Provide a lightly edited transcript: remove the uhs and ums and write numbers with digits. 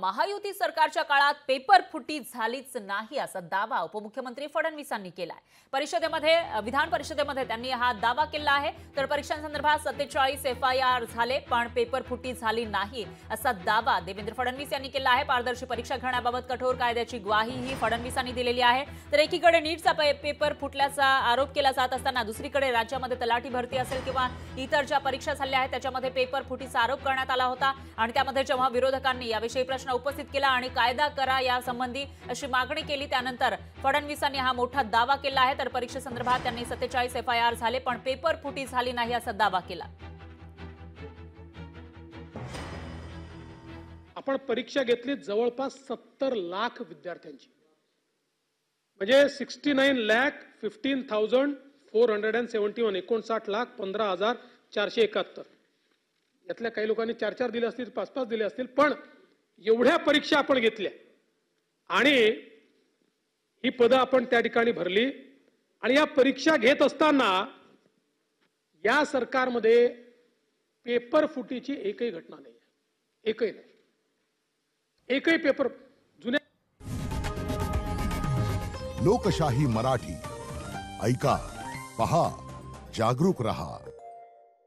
महायुती सरकारच्या काळात पेपर फुटी झालीच नाही असा दावा उपमुख्यमंत्री फडणवीसांनी केलाय। विधान परिषदेमध्ये त्यांनी हा दावा केला आहे। तर परीक्षांसंदर्भात 47 FIR झाले पण पेपर फुटी झाली नाही असा दावा देवेंद्र फडणवीस यांनी केला आहे। पारदर्शी परीक्षा घेण्याबाबत कठोर कायद्याची ग्वाहीही फडणवीसांनी दिलेली आहे। तर एकीकडे नीटचा पेपर फुटल्याचा आरोप केला जात असताना दुसरीकडे राज्यामध्ये तलाठी भरती असेल किंवा इतर ज्या परीक्षा झाल्या आहेत त्याच्यामध्ये पेपर फुटीचा आरोप करण्यात आला होता आणि त्यामध्ये जेव्हा विरोधकांनी याविषयी प्रश्न उपस्थित केला आणि कायदा करा या संबंधी अशी मागणी केली त्यानंतर फडणवीसांनी हा मोठा दावा केला आहे। तर परीक्षेसंदर्भात त्यांनी 47 FIR झाले पण पेपर फुटी झाली नाही असा दावा केला। आपण परीक्षा घेतली जवळपास 70 लाख विद्यार्थ्यांची, म्हणजे 69,15,471 59,15,471 यातल्या काही लोकांनी 4-4 दिले असतील, 5-5 दिले असतील, पण एवढ्या परीक्षा आपण घेतल्या आणि ही पदं आपण त्या ठिकाणी भरली। आणि या परीक्षा घेत असताना या सरकारमध्ये पेपर फुटीची एकही घटना नाही, एकही नाही, एकही पेपर जुन्या। लोकशाही मराठी ऐका, पहा, जागरूक रहा।